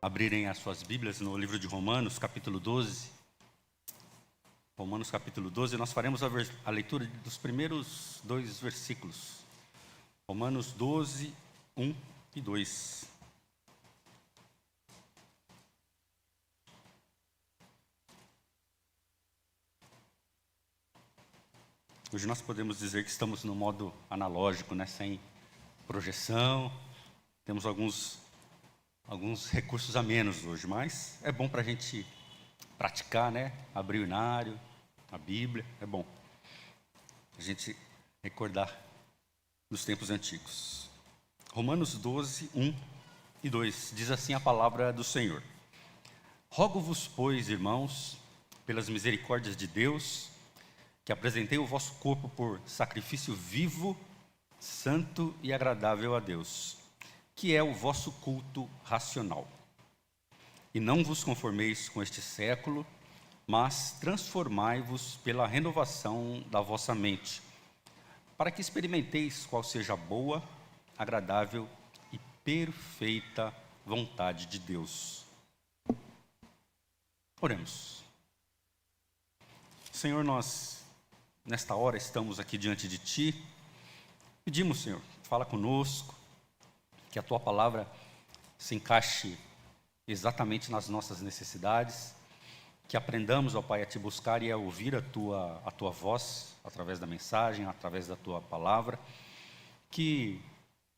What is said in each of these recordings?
abrirem as suas Bíblias no livro de Romanos, capítulo 12. Romanos, capítulo 12, nós faremos a leitura dos primeiros 2 versículos. Romanos 12, 1 e 2. Hoje nós podemos dizer que estamos no modo analógico, né? Sem projeção. Temos alguns recursos a menos hoje, mas é bom para a gente praticar, né? Abrir o inário, a Bíblia, é bom a gente recordar dos tempos antigos. Romanos 12, 1 e 2, diz assim a palavra do Senhor. Rogo-vos, pois, irmãos, pelas misericórdias de Deus, que apresentei o vosso corpo por sacrifício vivo, santo e agradável a Deus, que é o vosso culto racional. E não vos conformeis com este século, mas transformai-vos pela renovação da vossa mente, para que experimenteis qual seja a boa, agradável e perfeita vontade de Deus. Oremos. Senhor, nós nesta hora estamos aqui diante de Ti. Pedimos, Senhor, fala conosco, que a Tua palavra se encaixe exatamente nas nossas necessidades, que aprendamos, ó Pai, a Te buscar e a ouvir a Tua voz, através da mensagem, através da Tua palavra, que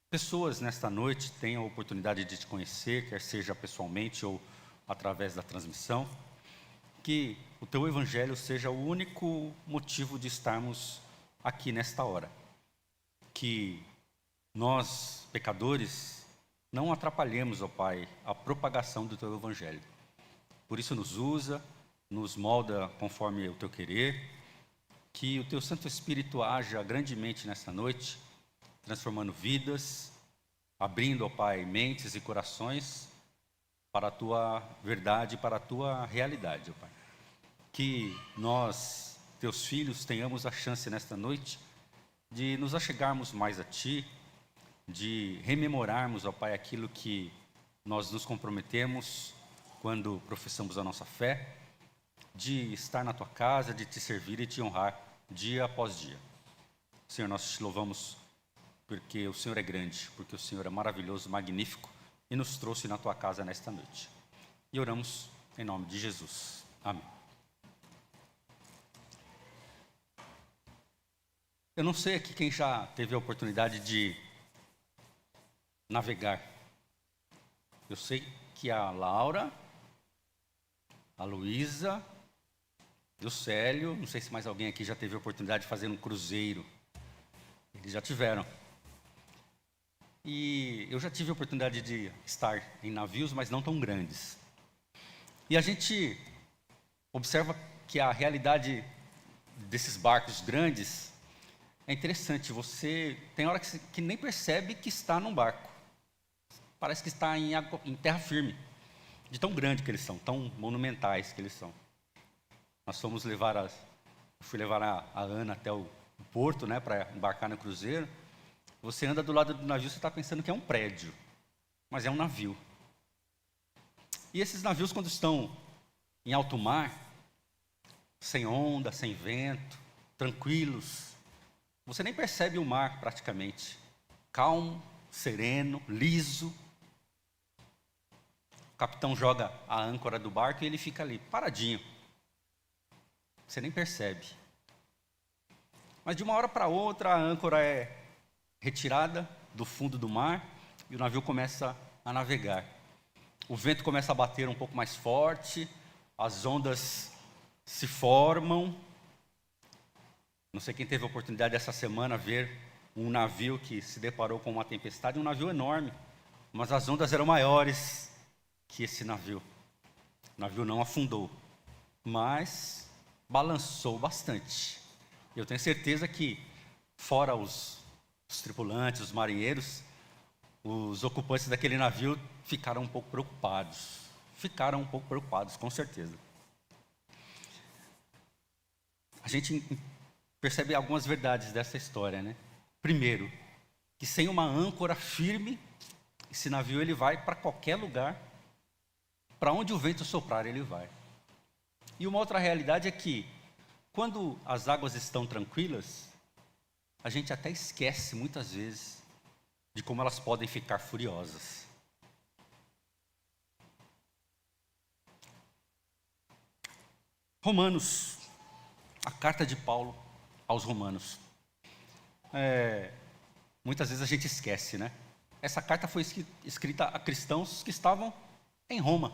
pessoas nesta noite tenham a oportunidade de Te conhecer, quer seja pessoalmente ou através da transmissão, que o Teu Evangelho seja o único motivo de estarmos aqui nesta hora. Que nós, pecadores, não atrapalhemos, ó Pai, a propagação do Teu Evangelho. Por isso nos usa, nos molda conforme o Teu querer, que o Teu Santo Espírito haja grandemente nesta noite, transformando vidas, abrindo, ó Pai, mentes e corações para a Tua verdade, para a Tua realidade, ó Pai. Que nós, Teus filhos, tenhamos a chance nesta noite de nos achegarmos mais a Ti, de rememorarmos, ó Pai, aquilo que nós nos comprometemos quando professamos a nossa fé, de estar na Tua casa, de Te servir e Te honrar dia após dia. Senhor, nós Te louvamos porque o Senhor é grande, porque o Senhor é maravilhoso, magnífico e nos trouxe na Tua casa nesta noite. E oramos em nome de Jesus. Amém. Eu não sei aqui quem já teve a oportunidade de navegar. Eu sei que a Laura, a Luísa e o Célio, não sei se mais alguém aqui já teve a oportunidade de fazer um cruzeiro. Eles já tiveram. E eu já tive a oportunidade de estar em navios, mas não tão grandes. E a gente observa que a realidade desses barcos grandes é interessante. Você tem hora que nem percebe que está num barco. Parece que está em terra firme, de tão grande que eles são, tão monumentais que eles são. Fui levar a Ana até o porto, né, para embarcar no cruzeiro. Você anda do lado do navio, você está pensando que é um prédio, mas é um navio. E esses navios, quando estão em alto mar, sem onda, sem vento, tranquilos, você nem percebe o mar praticamente. Calmo, sereno, liso. O capitão joga a âncora do barco e ele fica ali, paradinho. Você nem percebe. Mas de uma hora para outra, a âncora é retirada do fundo do mar e o navio começa a navegar. O vento começa a bater um pouco mais forte, as ondas se formam. Não sei quem teve a oportunidade essa semana ver um navio que se deparou com uma tempestade, um navio enorme, mas as ondas eram maiores que esse navio. O navio não afundou, mas balançou bastante. Eu tenho certeza que, fora os tripulantes, os marinheiros, os ocupantes daquele navio ficaram um pouco preocupados. Ficaram um pouco preocupados, com certeza. A gente percebe algumas verdades dessa história, né? Primeiro, que sem uma âncora firme, esse navio ele vai para qualquer lugar Para onde o vento soprar, ele vai. E uma outra realidade é que, quando as águas estão tranquilas, a gente até esquece, muitas vezes, de como elas podem ficar furiosas. Romanos, a carta de Paulo aos Romanos. Muitas vezes a gente esquece, né? Essa carta foi escrita a cristãos que estavam em Roma.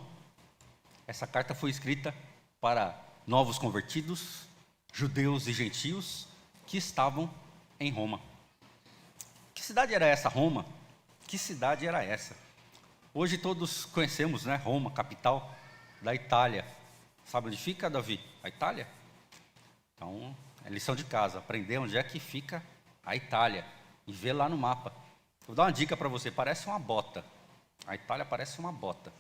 Essa carta foi escrita para novos convertidos, judeus e gentios que estavam em Roma. Que cidade era essa, Roma? Que cidade era essa? Hoje todos conhecemos, né? Roma, capital da Itália. Sabe onde fica, Davi? A Itália? Então, é lição de casa, aprender onde é que fica a Itália e ver lá no mapa. Vou dar uma dica para você, parece uma bota. A Itália parece uma bota.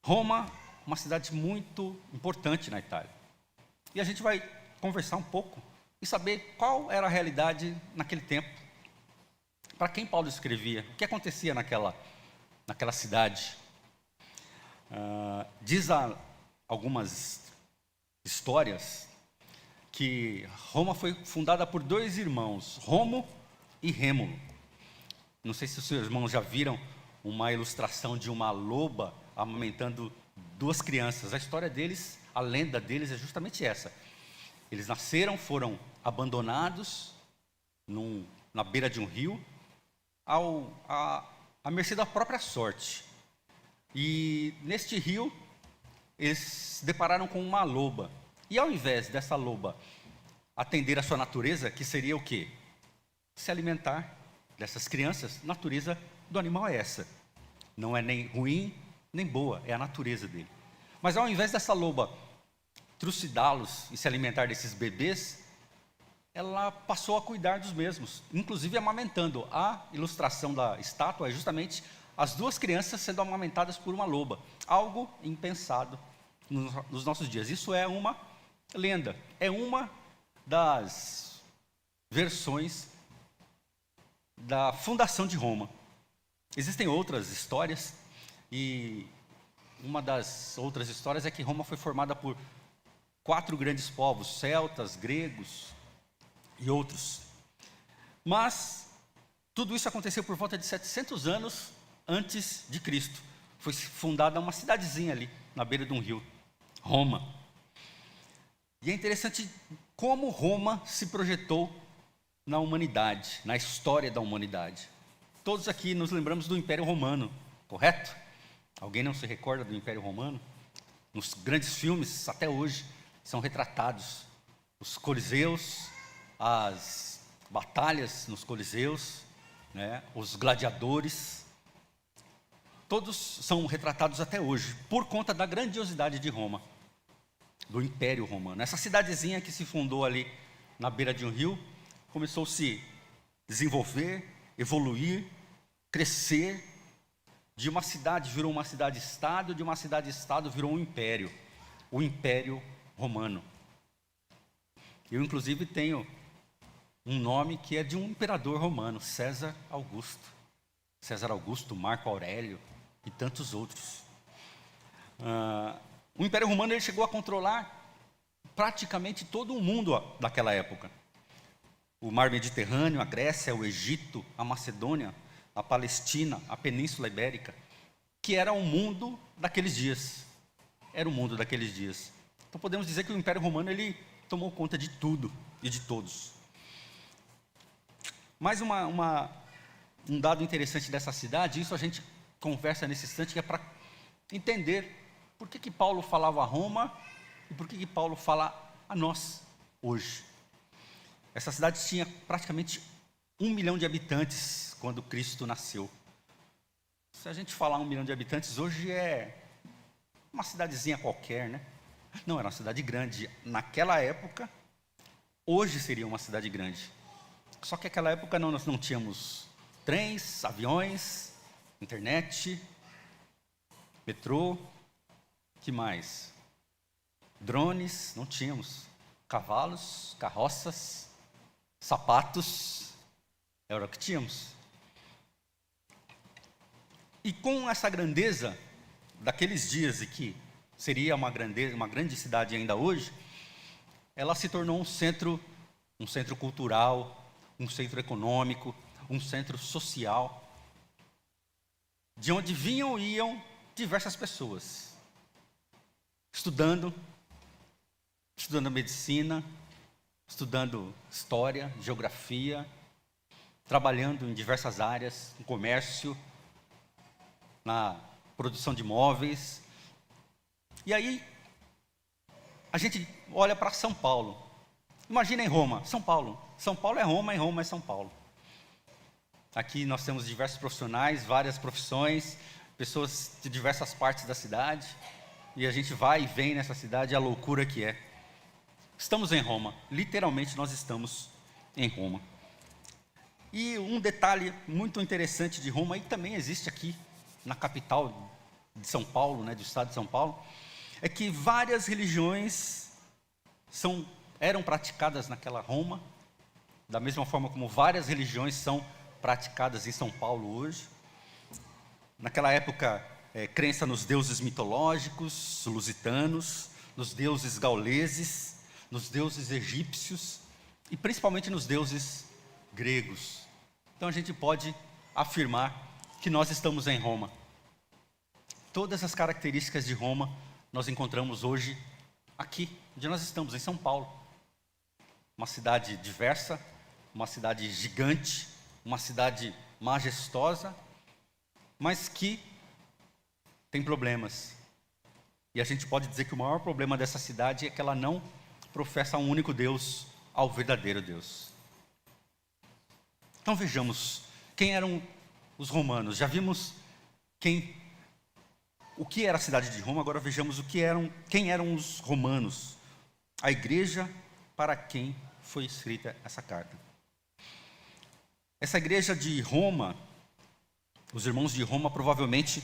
Roma, uma cidade muito importante na Itália. E a gente vai conversar um pouco e saber qual era a realidade naquele tempo. Para quem Paulo escrevia, o que acontecia naquela cidade. Diz algumas histórias que Roma foi fundada por dois irmãos, Romo e Rêmulo. Não sei se os seus irmãos já viram uma ilustração de uma loba amamentando duas crianças. A história deles, a lenda deles é justamente essa. Eles nasceram, foram abandonados na beira de um rio, à mercê da própria sorte. E neste rio, eles se depararam com uma loba. E ao invés dessa loba atender a sua natureza, que seria o quê? Se alimentar dessas crianças. Natureza do animal é essa. Não é nem ruim, nem boa, é a natureza dele. Mas ao invés dessa loba trucidá-los e se alimentar desses bebês, ela passou a cuidar dos mesmos, inclusive amamentando. A ilustração da estátua é justamente as duas crianças sendo amamentadas por uma loba. Algo impensado nos nossos dias. Isso é uma lenda, é uma das versões da fundação de Roma. Existem outras histórias, e uma das outras histórias é que Roma foi formada por 4 grandes povos, celtas, gregos e outros. Mas tudo isso aconteceu por volta de 700 anos antes de Cristo. Foi fundada uma cidadezinha ali, na beira de um rio, Roma. E é interessante como Roma se projetou na humanidade, na história da humanidade. Todos aqui nos lembramos do Império Romano, correto? Alguém não se recorda do Império Romano? Nos grandes filmes, até hoje, são retratados os coliseus, as batalhas nos coliseus, né, os gladiadores. Todos são retratados até hoje, por conta da grandiosidade de Roma, do Império Romano. Essa cidadezinha que se fundou ali na beira de um rio, começou a se desenvolver, evoluir, crescer. De uma cidade virou uma cidade-estado, de uma cidade-estado virou um império, o Império Romano. Eu, inclusive, tenho um nome que é de um imperador romano, César Augusto. César Augusto, Marco Aurélio e tantos outros. O Império Romano ele chegou a controlar praticamente todo o mundo daquela época. O Mar Mediterrâneo, a Grécia, o Egito, a Macedônia, a Palestina, a Península Ibérica, que era o mundo daqueles dias. Era o mundo daqueles dias. Então podemos dizer que o Império Romano ele tomou conta de tudo e de todos. Mais um dado interessante dessa cidade, isso a gente conversa nesse instante, que é para entender por que Paulo falava a Roma e por que Paulo fala a nós hoje. Essa cidade tinha praticamente 1 milhão de habitantes quando Cristo nasceu. Se a gente falar 1 milhão de habitantes, hoje é uma cidadezinha qualquer, né? Não, era uma cidade grande. Naquela época, hoje seria uma cidade grande. Só que naquela época nós não tínhamos trens, aviões, internet, metrô, que mais? Drones, não tínhamos. Cavalos, carroças, sapatos, era o que tínhamos. E com essa grandeza daqueles dias e que seria uma grande cidade ainda hoje, ela se tornou um centro cultural, um centro econômico, um centro social, de onde vinham e iam diversas pessoas, estudando medicina, estudando história, geografia, trabalhando em diversas áreas, no comércio, na produção de móveis. E aí, a gente olha para São Paulo. Imagina em Roma, São Paulo. São Paulo é Roma e Roma é São Paulo. Aqui nós temos diversos profissionais, várias profissões, pessoas de diversas partes da cidade. E a gente vai e vem nessa cidade, a loucura que é. Estamos em Roma, literalmente nós estamos em Roma. E um detalhe muito interessante de Roma, e também existe aqui na capital de São Paulo, do estado de São Paulo, é que várias religiões eram praticadas naquela Roma, da mesma forma como várias religiões são praticadas em São Paulo hoje. Naquela época, crença nos deuses mitológicos, lusitanos, nos deuses gauleses, nos deuses egípcios e principalmente nos deuses gregos. Então a gente pode afirmar que nós estamos em Roma. Todas as características de Roma nós encontramos hoje aqui, onde nós estamos, em São Paulo. Uma cidade diversa, uma cidade gigante, uma cidade majestosa, mas que tem problemas. E a gente pode dizer que o maior problema dessa cidade é que ela não professa um único Deus, ao verdadeiro Deus. Então vejamos quem eram os romanos. Já vimos o que era a cidade de Roma, agora vejamos quem eram os romanos. A igreja para quem foi escrita essa carta. Essa igreja de Roma, os irmãos de Roma provavelmente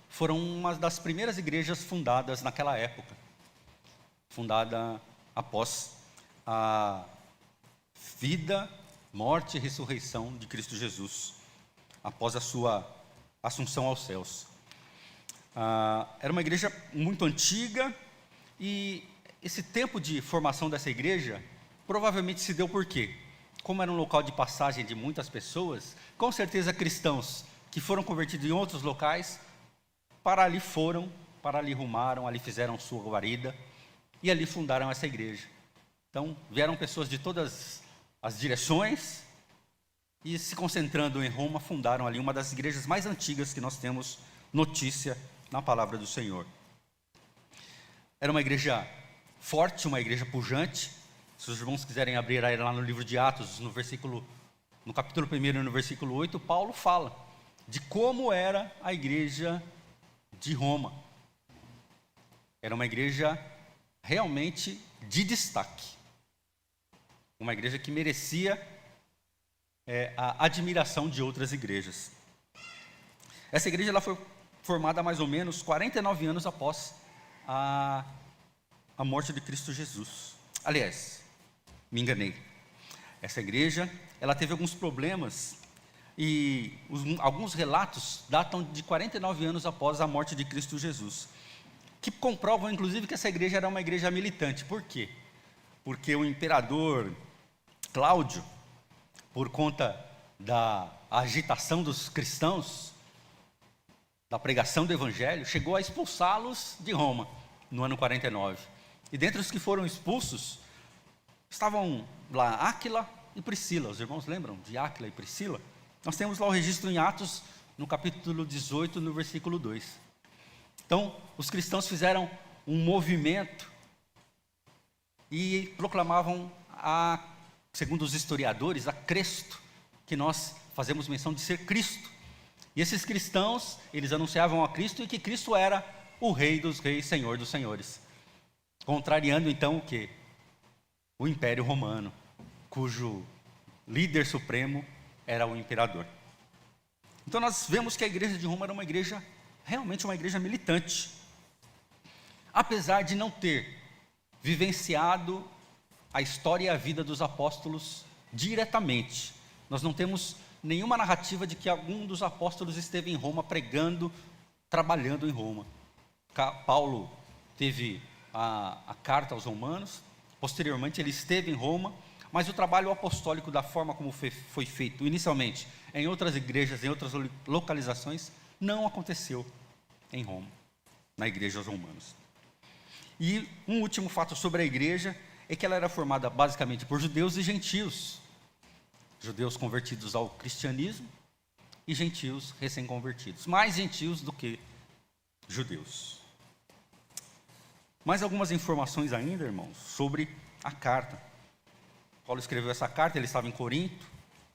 foram uma das primeiras igrejas fundadas naquela época. Fundada após a vida, morte e ressurreição de Cristo Jesus, após a sua assunção aos céus. Era uma igreja muito antiga e esse tempo de formação dessa igreja provavelmente se deu por quê? Como era um local de passagem de muitas pessoas, com certeza cristãos que foram convertidos em outros locais, para ali rumaram, ali fizeram sua guarida e ali fundaram essa igreja. Então vieram pessoas de todas as direções e, se concentrando em Roma, fundaram ali uma das igrejas mais antigas que nós temos notícia na palavra do Senhor. Era uma igreja forte, uma igreja pujante. Se os irmãos quiserem abrir aí lá no livro de Atos, no capítulo 1 e no versículo 8, Paulo fala de como era a igreja de Roma. Era uma igreja realmente de destaque. Uma igreja que merecia a admiração de outras igrejas. Essa igreja ela foi formada mais ou menos 49 anos após a morte de Cristo Jesus. Aliás, me enganei. Essa igreja ela teve alguns problemas e alguns relatos datam de 49 anos após a morte de Cristo Jesus, que comprovam inclusive que essa igreja era uma igreja militante. Por quê? Porque o imperador Cláudio, por conta da agitação dos cristãos, da pregação do evangelho, chegou a expulsá-los de Roma no ano 49. E dentre os que foram expulsos, estavam lá Áquila e Priscila. Os irmãos lembram de Áquila e Priscila? Nós temos lá o registro em Atos, no capítulo 18, no versículo 2. Então, os cristãos fizeram um movimento e proclamavam segundo os historiadores, a Cristo, que nós fazemos menção de ser Cristo. E esses cristãos, eles anunciavam a Cristo e que Cristo era o Rei dos Reis, Senhor dos Senhores. Contrariando então o quê? O Império Romano, cujo líder supremo era o imperador. Então nós vemos que a igreja de Roma era realmente uma igreja militante. Apesar de não ter vivenciado a história e a vida dos apóstolos diretamente. Nós não temos nenhuma narrativa de que algum dos apóstolos esteve em Roma pregando, trabalhando em Roma. Paulo teve a carta aos Romanos, posteriormente ele esteve em Roma, mas o trabalho apostólico da forma como foi feito inicialmente em outras igrejas, em outras localizações, não aconteceu em Roma, na igreja aos Romanos. E um último fato sobre a igreja é que ela era formada basicamente por judeus e gentios. Judeus convertidos ao cristianismo e gentios recém-convertidos. Mais gentios do que judeus. Mais algumas informações ainda, irmãos, sobre a carta. Paulo escreveu essa carta, ele estava em Corinto,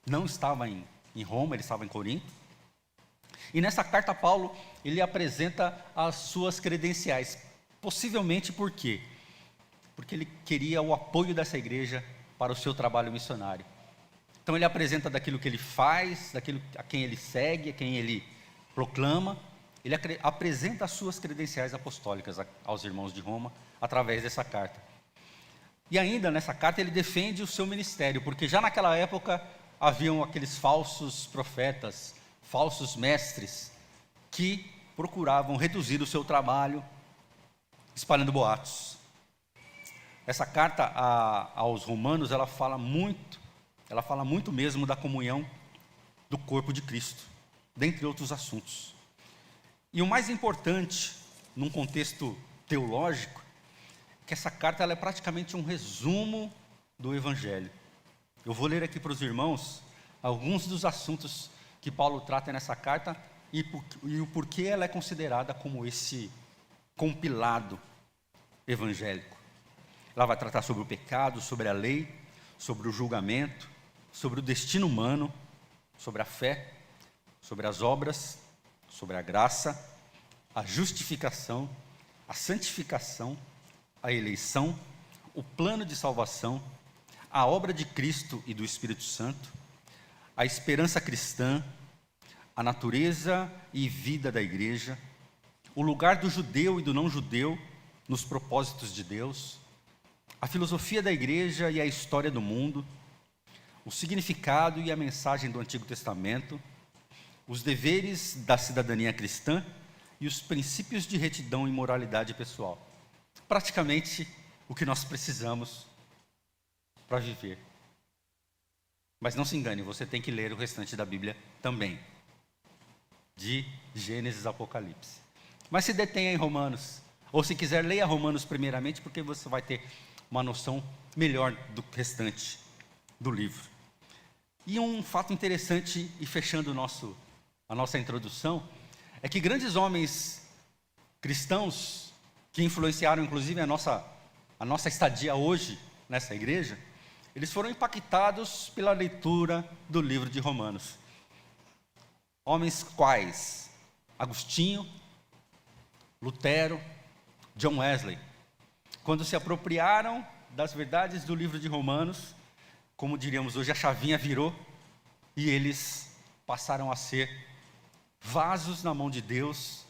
não estava em Roma, ele estava em Corinto. E nessa carta, Paulo, ele apresenta as suas credenciais. Possivelmente por quê? Porque ele queria o apoio dessa igreja para o seu trabalho missionário. Então ele apresenta daquilo que ele faz, daquilo a quem ele segue, a quem ele proclama. Ele apresenta as suas credenciais apostólicas aos irmãos de Roma através dessa carta. E ainda nessa carta ele defende o seu ministério, porque já naquela época haviam aqueles falsos profetas, falsos mestres, que procuravam reduzir o seu trabalho espalhando boatos. Essa carta aos Romanos, ela fala muito mesmo da comunhão do corpo de Cristo, dentre outros assuntos. E o mais importante, num contexto teológico, é que essa carta ela é praticamente um resumo do Evangelho. Eu vou ler aqui para os irmãos alguns dos assuntos que Paulo trata nessa carta e o porquê ela é considerada como esse compilado evangélico. Ela vai tratar sobre o pecado, sobre a lei, sobre o julgamento, sobre o destino humano, sobre a fé, sobre as obras, sobre a graça, a justificação, a santificação, a eleição, o plano de salvação, a obra de Cristo e do Espírito Santo, a esperança cristã, a natureza e vida da igreja, o lugar do judeu e do não judeu nos propósitos de Deus, a filosofia da igreja e a história do mundo, o significado e a mensagem do Antigo Testamento, os deveres da cidadania cristã e os princípios de retidão e moralidade pessoal. Praticamente o que nós precisamos para viver. Mas não se engane, você tem que ler o restante da Bíblia também, de Gênesis a Apocalipse. Mas se detenha em Romanos, ou se quiser, leia Romanos primeiramente, porque você vai ter uma noção melhor do restante do livro. E um fato interessante, e fechando a nossa introdução, é que grandes homens cristãos, que influenciaram inclusive a nossa estadia hoje nessa igreja, eles foram impactados pela leitura do livro de Romanos. Homens quais? Agostinho, Lutero, John Wesley. Quando se apropriaram das verdades do livro de Romanos, como diríamos hoje, a chavinha virou e eles passaram a ser vasos na mão de Deus,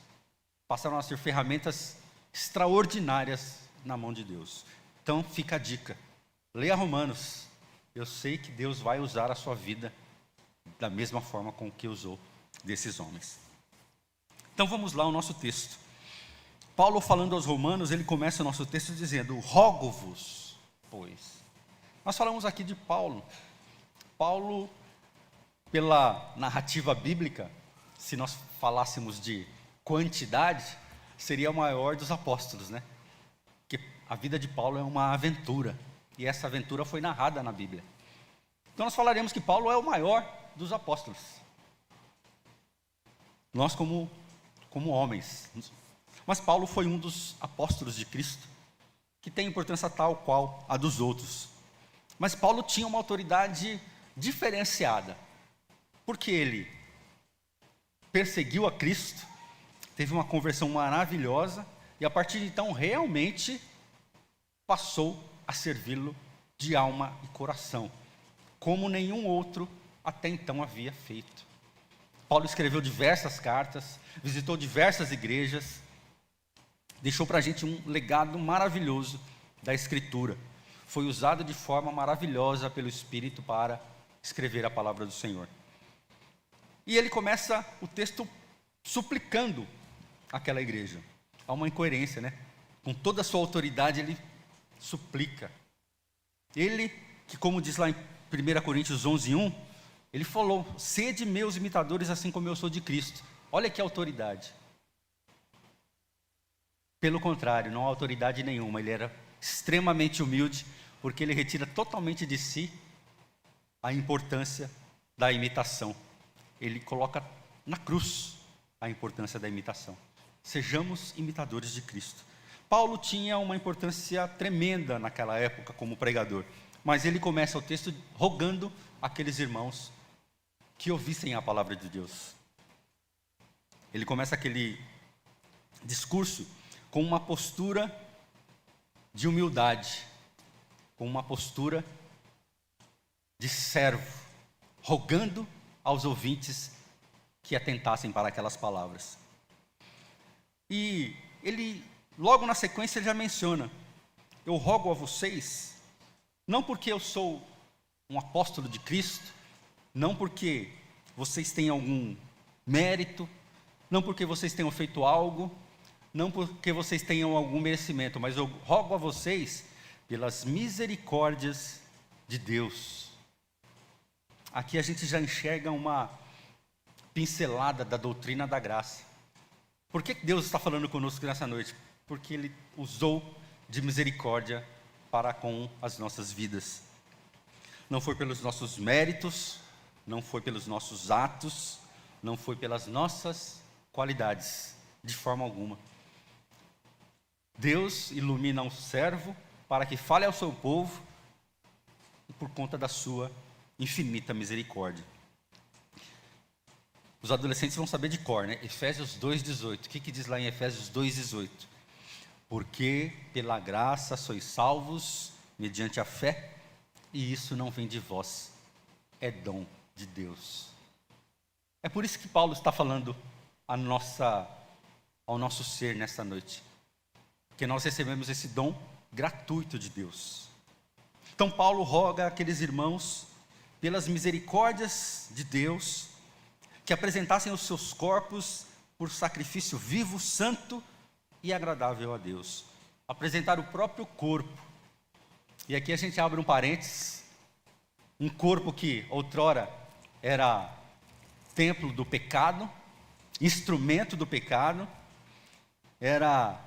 passaram a ser ferramentas extraordinárias na mão de Deus. Então fica a dica, leia Romanos. Eu sei que Deus vai usar a sua vida da mesma forma com que usou desses homens. Então vamos lá ao nosso texto. Paulo, falando aos Romanos, ele começa o nosso texto dizendo: rogo-vos, pois. Nós falamos aqui de Paulo. Paulo, pela narrativa bíblica, se nós falássemos de quantidade, seria o maior dos apóstolos, né? Porque a vida de Paulo é uma aventura, e essa aventura foi narrada na Bíblia. Então nós falaremos que Paulo é o maior dos apóstolos. Nós como homens. Mas Paulo foi um dos apóstolos de Cristo, que tem importância tal qual a dos outros. Mas Paulo tinha uma autoridade diferenciada, porque ele perseguiu a Cristo, teve uma conversão maravilhosa, e a partir de então realmente passou a servi-lo de alma e coração, como nenhum outro até então havia feito. Paulo escreveu diversas cartas, visitou diversas igrejas, deixou para a gente um legado maravilhoso da Escritura. Foi usado de forma maravilhosa pelo Espírito para escrever a palavra do Senhor. E ele começa o texto suplicando aquela igreja. há uma incoerência, né? Com toda a sua autoridade, ele suplica. Ele, que como diz lá em 1 Coríntios 11:1, ele falou: sede meus imitadores, assim como eu sou de Cristo. Olha que autoridade. Pelo contrário, não há autoridade nenhuma. Ele era extremamente humilde, porque ele retira totalmente de si a importância da imitação. Ele coloca na cruz a importância da imitação. Sejamos imitadores de Cristo. Paulo tinha uma importância tremenda naquela época como pregador, mas ele começa o texto rogando àqueles irmãos que ouvissem a palavra de Deus. Ele começa aquele discurso com uma postura de humildade, com uma postura de servo, rogando aos ouvintes que atentassem para aquelas palavras. E ele, logo na sequência, ele já menciona: eu rogo a vocês, não porque eu sou um apóstolo de Cristo, não porque vocês têm algum mérito, não porque vocês tenham feito algo, não porque vocês tenham algum merecimento, mas eu rogo a vocês pelas misericórdias de Deus. Aqui a gente já enxerga uma pincelada da doutrina da graça. Por que Deus está falando conosco nessa noite? Porque Ele usou de misericórdia para com as nossas vidas. Não foi pelos nossos méritos, não foi pelos nossos atos, não foi pelas nossas qualidades, de forma alguma. Deus ilumina um servo para que fale ao seu povo, por conta da sua infinita misericórdia. Os adolescentes vão saber de cor, né? Efésios 2:18. O que diz lá em Efésios 2:18? Porque pela graça sois salvos mediante a fé, e isso não vem de vós, é dom de Deus. É por isso que Paulo está falando ao nosso ser nessa noite, porque nós recebemos esse dom gratuito de Deus. Então Paulo roga àqueles irmãos, pelas misericórdias de Deus, que apresentassem os seus corpos por sacrifício vivo, santo e agradável a Deus. Apresentar o próprio corpo. E aqui a gente abre um parênteses. Um corpo que outrora era templo do pecado, instrumento do pecado, era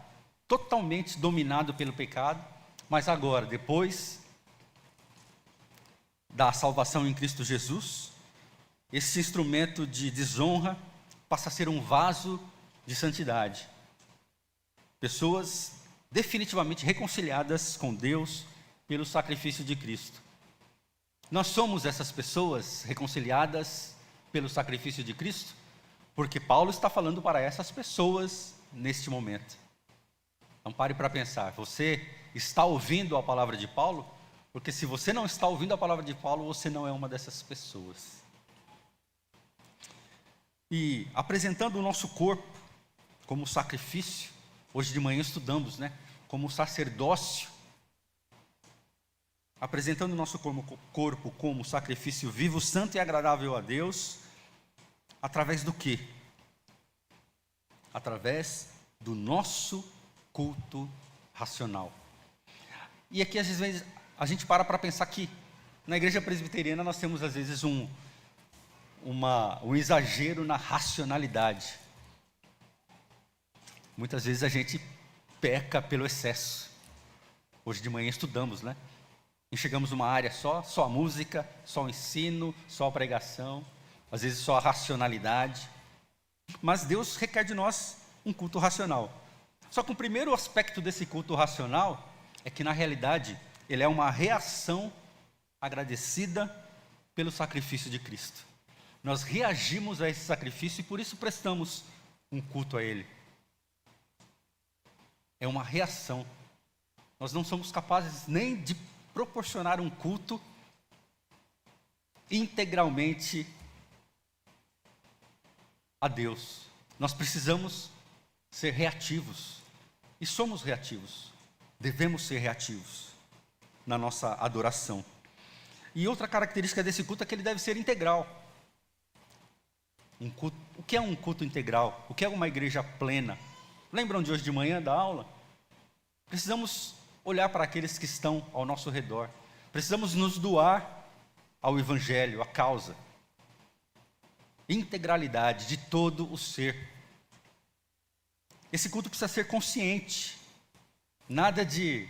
totalmente dominado pelo pecado, mas agora, depois da salvação em Cristo Jesus, esse instrumento de desonra passa a ser um vaso de santidade. Pessoas definitivamente reconciliadas com Deus pelo sacrifício de Cristo. Nós somos essas pessoas reconciliadas pelo sacrifício de Cristo, porque Paulo está falando para essas pessoas neste momento. Então pare para pensar, você está ouvindo a palavra de Paulo? Porque se você não está ouvindo a palavra de Paulo, você não é uma dessas pessoas. E apresentando o nosso corpo como sacrifício, hoje de manhã estudamos, né? Como sacerdócio. Apresentando o nosso corpo como sacrifício vivo, santo e agradável a Deus, através do quê? Através do nosso culto racional. E aqui às vezes a gente para pensar que na igreja presbiteriana nós temos às vezes um exagero na racionalidade. Muitas vezes a gente peca pelo excesso. Hoje de manhã estudamos, né? Enxergamos uma área só a música, só o ensino, só a pregação, às vezes só a racionalidade. Mas Deus requer de nós um culto racional. Só que o primeiro aspecto desse culto racional é que, na realidade, ele é uma reação agradecida pelo sacrifício de Cristo. Nós reagimos a esse sacrifício e por isso prestamos um culto a Ele. É uma reação. Nós não somos capazes nem de proporcionar um culto integralmente a Deus. Nós precisamos ser reativos. E somos reativos. Devemos ser reativos na nossa adoração. E outra característica desse culto é que ele deve ser integral. O que é um culto integral? O que é uma igreja plena? Lembram de hoje de manhã da aula? Precisamos olhar para aqueles que estão ao nosso redor. Precisamos nos doar ao Evangelho, à causa. Integralidade de todo o ser. Esse culto precisa ser consciente. Nada de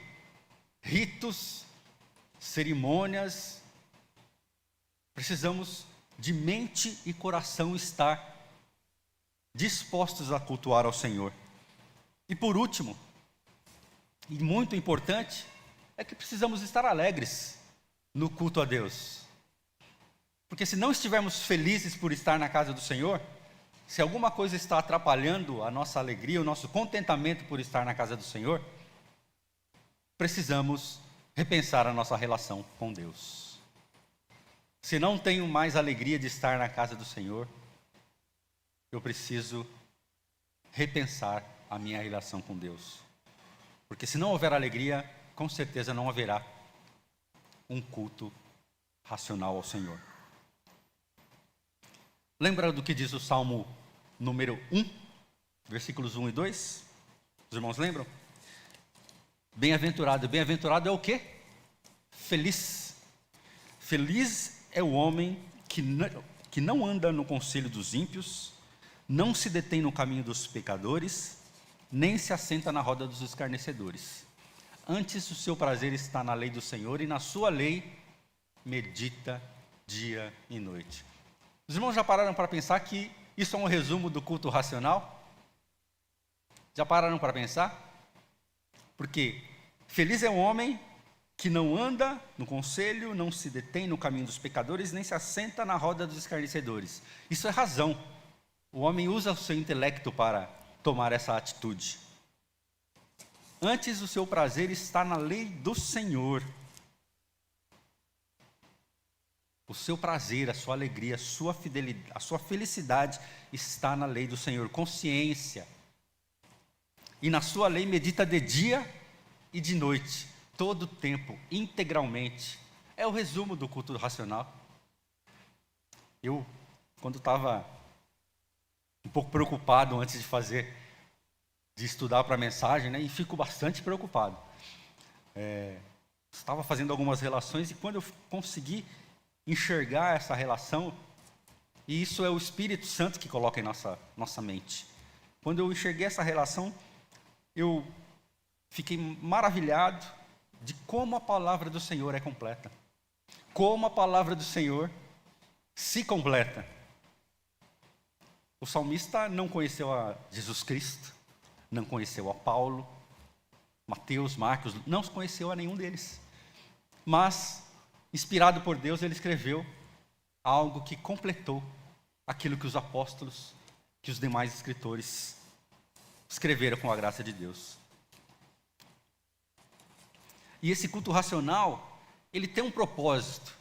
ritos, cerimônias. Precisamos de mente e coração estar dispostos a cultuar ao Senhor. E por último, e muito importante, é que precisamos estar alegres no culto a Deus. Porque se não estivermos felizes por estar na casa do Senhor, se alguma coisa está atrapalhando a nossa alegria, o nosso contentamento por estar na casa do Senhor, precisamos repensar a nossa relação com Deus. Se não tenho mais alegria de estar na casa do Senhor, eu preciso repensar a minha relação com Deus. Porque se não houver alegria, com certeza não haverá um culto racional ao Senhor. Lembra do que diz o Salmo número 1, versículos 1 e 2? Os irmãos lembram? Bem-aventurado. Bem-aventurado é o quê? Feliz. Feliz é o homem que não anda no conselho dos ímpios, não se detém no caminho dos pecadores, nem se assenta na roda dos escarnecedores. Antes o seu prazer está na lei do Senhor, e na sua lei medita dia e noite. Os irmãos já pararam para pensar que isso é um resumo do culto racional? Já pararam para pensar? Porque feliz é o homem que não anda no conselho, não se detém no caminho dos pecadores, nem se assenta na roda dos escarnecedores. Isso é razão. O homem usa o seu intelecto para tomar essa atitude. Antes o seu prazer está na lei do Senhor. O seu prazer, a sua alegria, a sua fidelidade, a sua felicidade está na lei do Senhor. Consciência. E na sua lei medita de dia e de noite, todo o tempo, integralmente. É o resumo do culto racional. Eu, quando estava um pouco preocupado antes de estudar para a mensagem, né, e fico bastante preocupado. Estava fazendo algumas relações, e quando eu consegui enxergar essa relação, e isso é o Espírito Santo que coloca em nossa mente. Quando eu enxerguei essa relação, eu fiquei maravilhado de como a palavra do Senhor é completa. Como a palavra do Senhor se completa. O salmista não conheceu a Jesus Cristo, não conheceu a Paulo, Mateus, Marcos, não conheceu a nenhum deles. Mas, inspirado por Deus, ele escreveu algo que completou aquilo que os apóstolos, que os demais escritores escreveram com a graça de Deus. E esse culto racional, ele tem um propósito.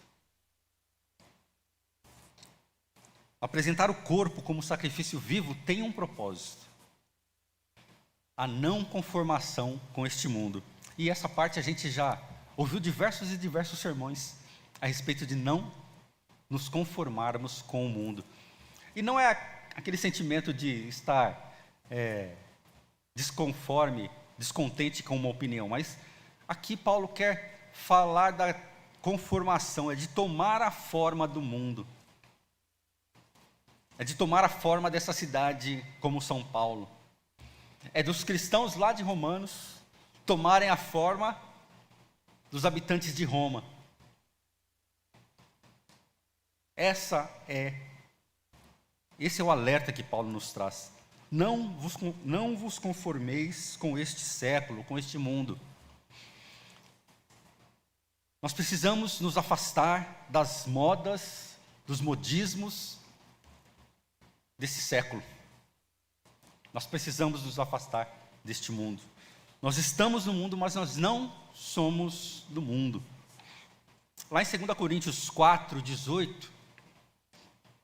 Apresentar o corpo como sacrifício vivo tem um propósito. A não conformação com este mundo. E essa parte a gente já ouviu diversos e diversos sermões a respeito de não nos conformarmos com o mundo. E não é aquele sentimento de estar descontente com uma opinião, mas aqui Paulo quer falar da conformação, é de tomar a forma do mundo. É de tomar a forma dessa cidade como São Paulo. É dos cristãos lá de Romanos tomarem a forma dos habitantes de Roma. Esse é o alerta que Paulo nos traz. Não vos conformeis com este século, com este mundo. Nós precisamos nos afastar das modas, dos modismos desse século. Nós precisamos nos afastar deste mundo. Nós estamos no mundo, mas nós não somos do mundo. Lá em 2 Coríntios 4, 18,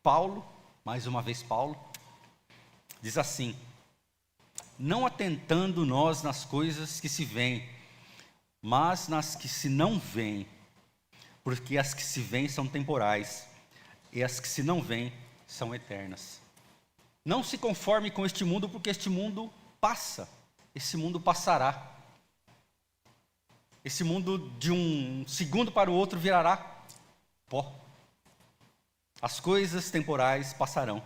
Paulo, mais uma vez Paulo, diz assim: não atentando nós nas coisas que se veem, mas nas que se não veem, porque as que se veem são temporais, e as que se não veem são eternas. Não se conforme com este mundo, porque este mundo passa, esse mundo passará. Esse mundo de um segundo para o outro virará pó. As coisas temporais passarão.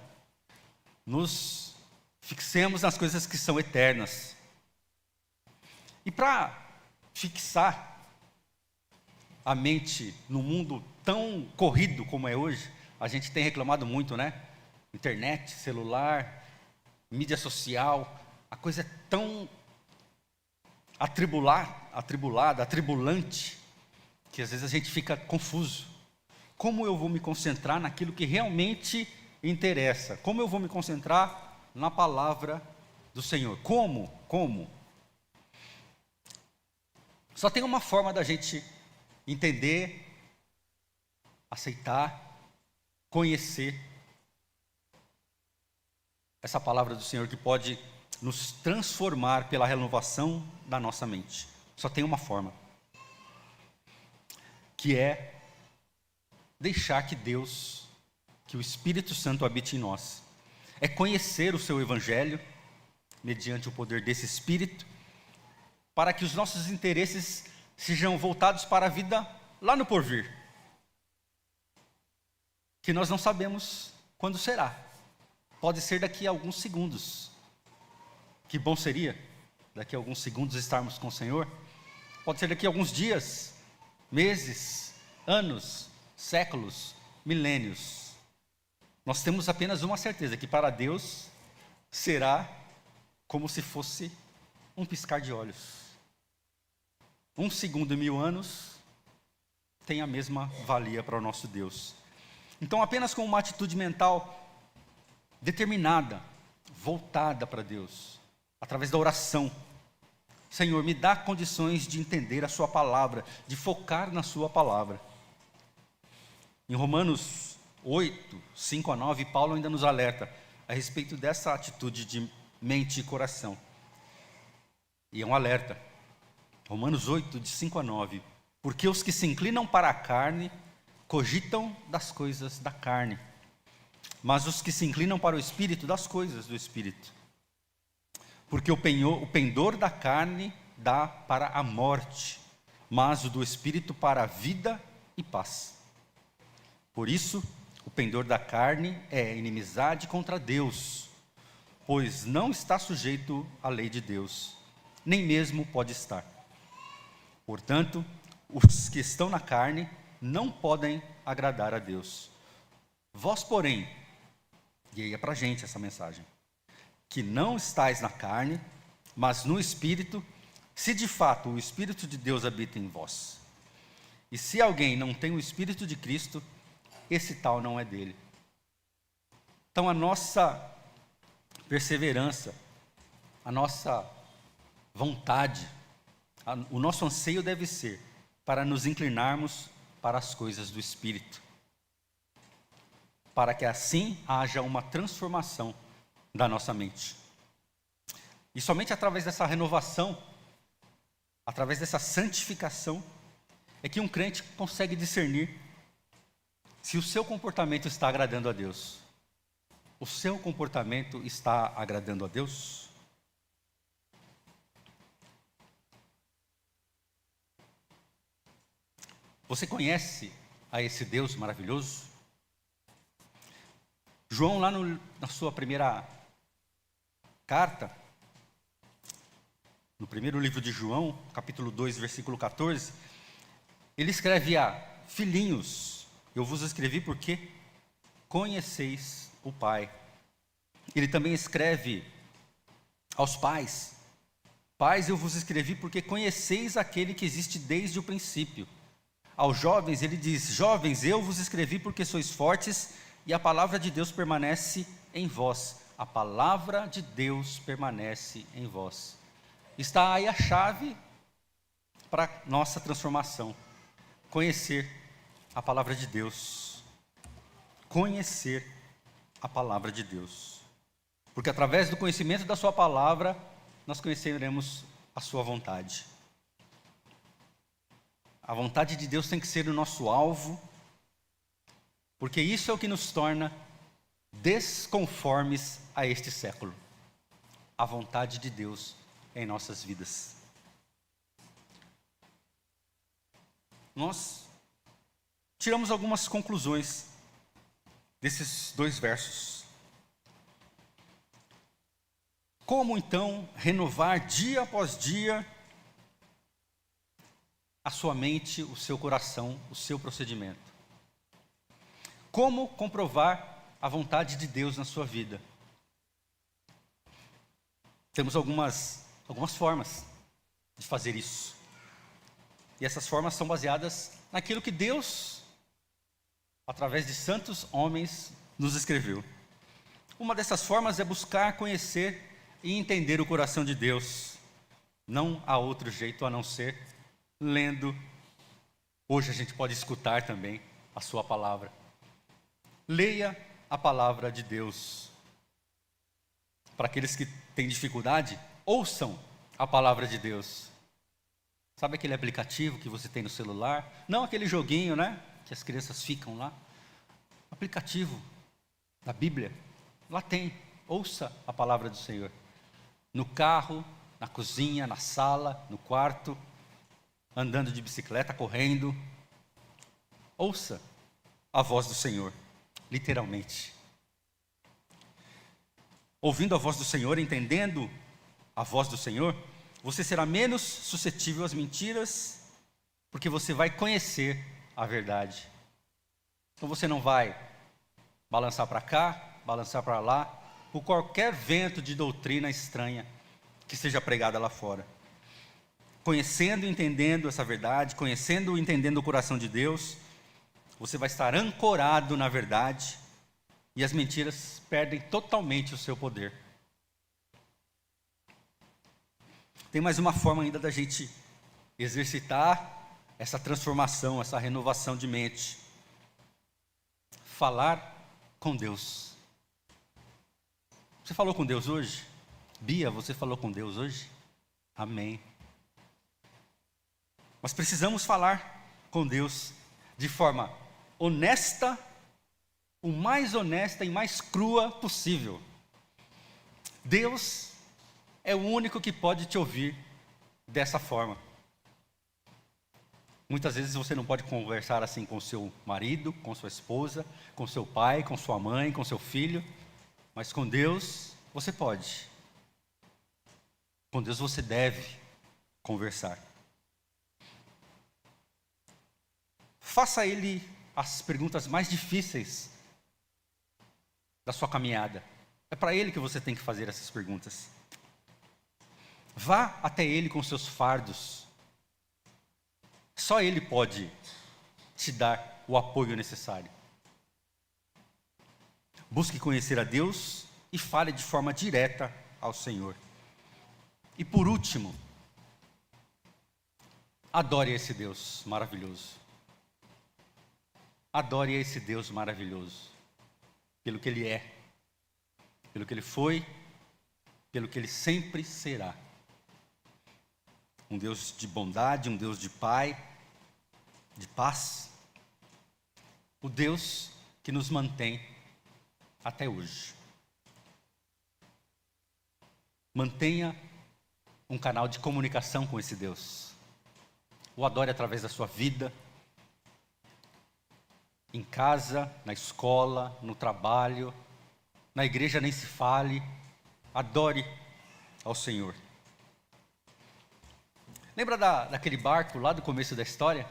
Nos fixemos nas coisas que são eternas. E para fixar a mente no mundo tão corrido como é hoje, a gente tem reclamado muito, né? Internet, celular, mídia social, a coisa é tão atribulada, atribulante, que às vezes a gente fica confuso. Como eu vou me concentrar naquilo que realmente interessa? Como eu vou me concentrar na palavra do Senhor? Como? Só tem uma forma da gente entender, aceitar, conhecer essa palavra do Senhor, que pode nos transformar pela renovação da nossa mente. Só tem uma forma, que é deixar que Deus, que o Espírito Santo habite em nós. É conhecer o seu Evangelho, mediante o poder desse Espírito, para que os nossos interesses sejam voltados para a vida lá no porvir, que nós não sabemos quando será. Pode ser daqui a alguns segundos. Que bom seria, daqui a alguns segundos, estarmos com o Senhor. Pode ser daqui a alguns dias, meses, anos, séculos, milênios. Nós temos apenas uma certeza, que para Deus será como se fosse um piscar de olhos. 1 segundo e 1000 anos tem a mesma valia para o nosso Deus. Então, apenas com uma atitude mental determinada, voltada para Deus, através da oração: Senhor, me dá condições de entender a sua palavra, de focar na sua palavra. Em Romanos 8, 5 a 9, Paulo ainda nos alerta a respeito dessa atitude de mente e coração. E é um alerta. Romanos 8, de 5 a 9. Porque os que se inclinam para a carne cogitam das coisas da carne, mas os que se inclinam para o Espírito, das coisas do Espírito. Porque o pendor da carne dá para a morte, mas o do Espírito para a vida e paz. Por isso, o pendor da carne é inimizade contra Deus, pois não está sujeito à lei de Deus, nem mesmo pode estar. Portanto, os que estão na carne não podem agradar a Deus. Vós, porém, e aí é para a gente essa mensagem, que não estáis na carne, mas no Espírito, se de fato o Espírito de Deus habita em vós. E se alguém não tem o Espírito de Cristo, esse tal não é dele. Então a nossa perseverança, a nossa vontade, o nosso anseio deve ser para nos inclinarmos para as coisas do Espírito, para que assim haja uma transformação da nossa mente. E somente através dessa renovação, através dessa santificação, é que um crente consegue discernir se o seu comportamento está agradando a Deus. O seu comportamento está agradando a Deus? Você conhece a esse Deus maravilhoso? João, lá na sua primeira carta, no primeiro livro de João, capítulo 2, versículo 14, ele escreve: filhinhos, eu vos escrevi porque conheceis o Pai. Ele também escreve aos pais: pais, eu vos escrevi porque conheceis aquele que existe desde o princípio. Aos jovens ele diz: jovens, eu vos escrevi porque sois fortes e a palavra de Deus permanece em vós. A palavra de Deus permanece em vós. Está aí a chave para nossa transformação. Conhecer a palavra de Deus. Conhecer a palavra de Deus. Porque através do conhecimento da sua palavra, nós conheceremos a sua vontade. A vontade de Deus tem que ser o nosso alvo, porque isso é o que nos torna desconformes a este século. a vontade de Deus em nossas vidas. Nós tiramos algumas conclusões desses 2 versos. Como então renovar dia após dia a sua mente, o seu coração, o seu procedimento? Como comprovar a vontade de Deus na sua vida? Temos algumas formas de fazer isso. E essas formas são baseadas naquilo que Deus, através de santos homens, nos escreveu. Uma dessas formas é buscar conhecer e entender o coração de Deus. Não há outro jeito a não ser lendo. Hoje a gente pode escutar também a sua palavra. Leia a palavra de Deus. Para aqueles que têm dificuldade, ouçam a palavra de Deus. Sabe aquele aplicativo que você tem no celular? Não aquele joguinho, né? Que as crianças ficam lá. Aplicativo da Bíblia. Lá tem. Ouça a palavra do Senhor. No carro, na cozinha, na sala, no quarto, andando de bicicleta, correndo. Ouça a voz do Senhor, literalmente. Ouvindo a voz do Senhor, entendendo a voz do Senhor, você será menos suscetível às mentiras, porque você vai conhecer a verdade. Então você não vai balançar para cá, balançar para lá, por qualquer vento de doutrina estranha que seja pregada lá fora. Conhecendo e entendendo essa verdade, conhecendo e entendendo o coração de Deus, você vai estar ancorado na verdade e as mentiras perdem totalmente o seu poder. Tem mais uma forma ainda da gente exercitar essa transformação, essa renovação de mente. Falar com Deus. Você falou com Deus hoje? Bia, você falou com Deus hoje? Amém. Nós precisamos falar com Deus de forma honesta, o mais honesta e mais crua possível. Deus é o único que pode te ouvir dessa forma. Muitas vezes você não pode conversar assim com seu marido, com sua esposa, com seu pai, com sua mãe, com seu filho, mas com Deus você pode. Com Deus você deve conversar. Faça a Ele as perguntas mais difíceis da sua caminhada. É para Ele que você tem que fazer essas perguntas. Vá até Ele com seus fardos. Só Ele pode te dar o apoio necessário. Busque conhecer a Deus e fale de forma direta ao Senhor. E por último, adore esse Deus maravilhoso. Adore esse Deus maravilhoso. Pelo que Ele é, pelo que Ele foi, pelo que Ele sempre será. Um Deus de bondade, um Deus de Pai, de paz. O Deus que nos mantém até hoje. Mantenha um canal de comunicação com esse Deus. O adore através da sua vida, em casa, na escola, no trabalho, na igreja nem se fale. Adore ao Senhor. Lembra daquele barco lá do começo da história?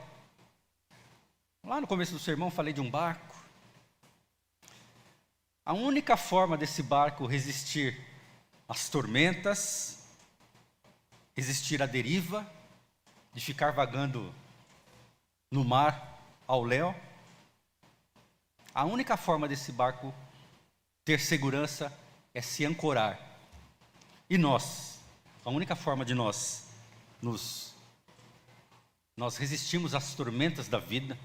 Lá no começo do sermão falei de um barco. A única forma desse barco resistir às tormentas, resistir à deriva, de ficar vagando no mar ao léu, a única forma desse barco ter segurança é se ancorar. E nós, a única forma de nós resistirmos às tormentas da vida,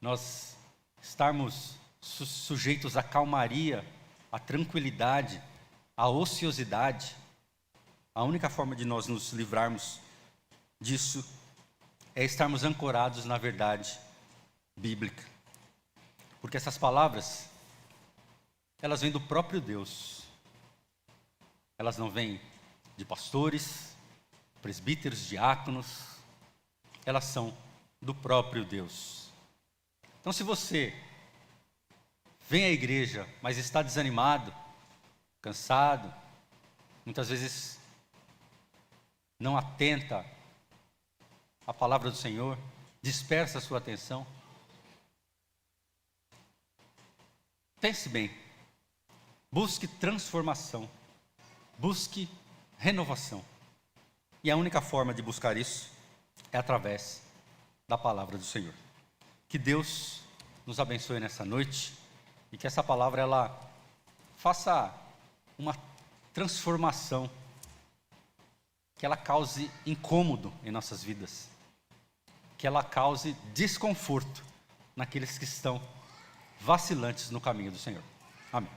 nós estarmos sujeitos à calmaria, à tranquilidade, à ociosidade, a única forma de nós nos livrarmos disso é estarmos ancorados na verdade bíblica. Porque essas palavras, elas vêm do próprio Deus. elas não vêm de pastores, presbíteros, diáconos, elas são do próprio Deus. Então, se você vem à igreja, mas está desanimado, cansado, muitas vezes não atenta à palavra do Senhor, dispersa a sua atenção, pense bem, busque transformação, busque renovação. E a única forma de buscar isso é através da palavra do Senhor. Que Deus nos abençoe nessa noite e que essa palavra ela faça uma transformação, que ela cause incômodo em nossas vidas, que ela cause desconforto naqueles que estão vacilantes no caminho do Senhor. Amém.